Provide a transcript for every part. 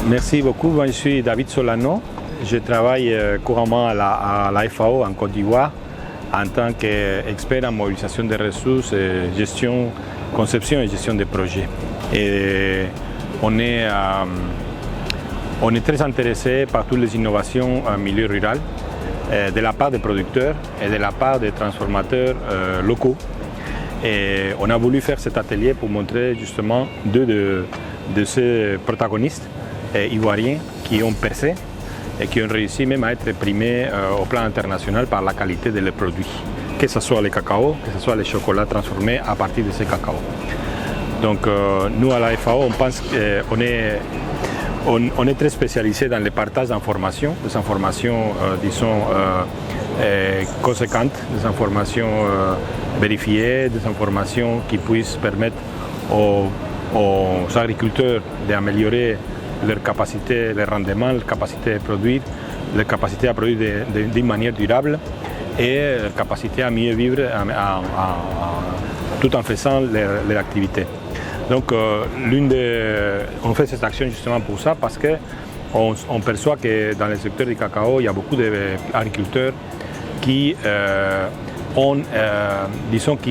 Merci beaucoup, moi je suis David Solano. Je travaille couramment à la FAO en Côte d'Ivoire en tant qu'expert en mobilisation des ressources, gestion, conception et gestion des projets. Et on est très intéressé par toutes les innovations en milieu rural, de la part des producteurs et de la part des transformateurs locaux. Et on a voulu faire cet atelier pour montrer justement deux de ces protagonistes ivoiriens qui ont percé et qui ont réussi même à être primés au plan international par la qualité de leurs produits, que ce soit le cacao, que ce soit le chocolat transformé à partir de ces cacao. Donc nous à la FAO, on pense qu'on est très spécialisé dans le partage d'informations, des informations disons conséquentes, des informations vérifiées, des informations qui puissent permettre aux agriculteurs d'améliorer leur capacité, leur rendement, leur capacité de produire, leur capacité à produire d'une manière durable et leur capacité à mieux vivre tout en faisant leur activité. Donc on fait cette action justement pour ça parce qu'on perçoit que dans le secteur du cacao, il y a beaucoup d'agriculteurs qui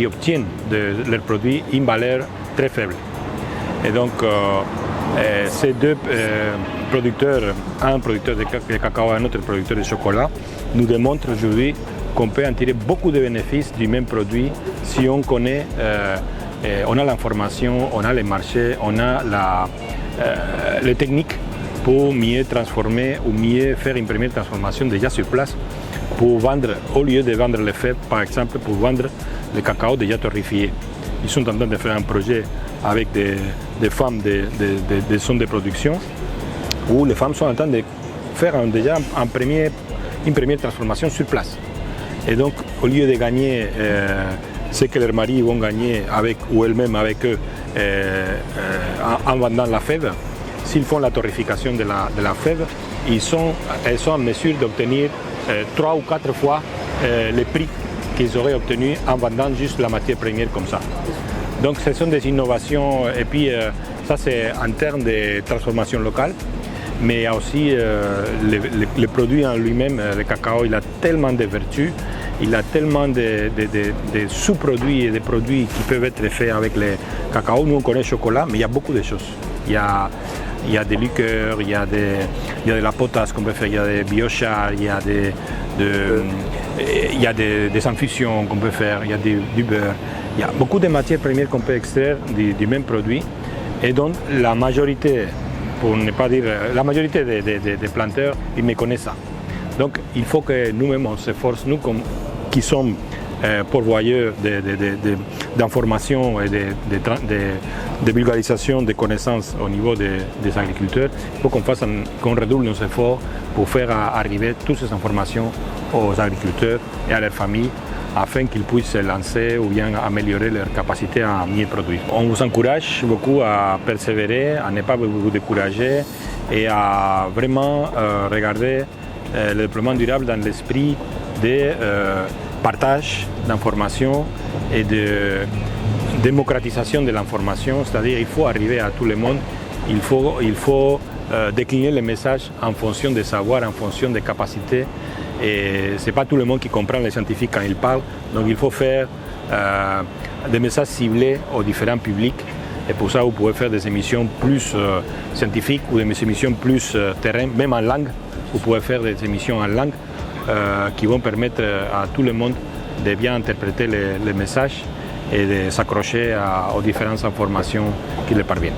obtiennent de leurs produits une valeur très faible. Et donc ces deux producteurs, un producteur de cacao et un autre producteur de chocolat, nous démontrent aujourd'hui qu'on peut en tirer beaucoup de bénéfices du même produit si on connaît, on a l'information, on a les marchés, on a les techniques pour mieux transformer ou mieux faire une première transformation déjà sur place pour vendre, au lieu de vendre les fèves, par exemple, pour vendre le cacao déjà torréfié. Ils sont en train de faire un projet avec des femmes des zones de production où les femmes sont en train de faire déjà une première transformation sur place. Et donc, au lieu de gagner ce que leurs maris vont gagner avec ou elles-mêmes avec eux en vendant la fève, s'ils font la torréfication de la fève, elles sont en mesure d'obtenir 3 ou 4 fois les prix qu'ils auraient obtenus en vendant juste la matière première comme ça. Donc ce sont des innovations et puis ça c'est en termes de transformation locale, mais il y a aussi le produit en lui-même, le cacao, il a tellement de vertus, il a tellement de sous-produits et de produits qui peuvent être faits avec le cacao. Nous on connaît le chocolat, mais il y a beaucoup de choses. Il y a des liqueurs, il y a de la potasse qu'on peut faire, il y a des biochars, il y a des infusions qu'on peut faire, il y a du beurre. Il y a beaucoup de matières premières qu'on peut extraire du même produit et donc la majorité, pour ne pas dire la majorité des planteurs, ils méconnaissent ça. Donc il faut que nous-mêmes on s'efforce, nous qui sommes pourvoyeurs d'informations et de vulgarisation des connaissances au niveau des agriculteurs, il faut qu'on redouble nos efforts pour faire arriver toutes ces informations aux agriculteurs et à leurs familles afin qu'ils puissent se lancer ou bien améliorer leur capacité à mieux produire. On vous encourage beaucoup à persévérer, à ne pas vous décourager et à vraiment regarder le développement durable dans l'esprit de partage d'informations et de démocratisation de l'information, c'est-à-dire il faut arriver à tout le monde, il faut décliner les messages en fonction des savoirs, en fonction des capacités. Et ce n'est pas tout le monde qui comprend les scientifiques quand ils parlent, donc il faut faire des messages ciblés aux différents publics. Et pour ça, vous pouvez faire des émissions plus scientifiques ou des émissions plus terrain, même en langue. Vous pouvez faire des émissions en langue qui vont permettre à tout le monde de bien interpréter les messages et de s'accrocher aux différentes informations qui leur parviennent.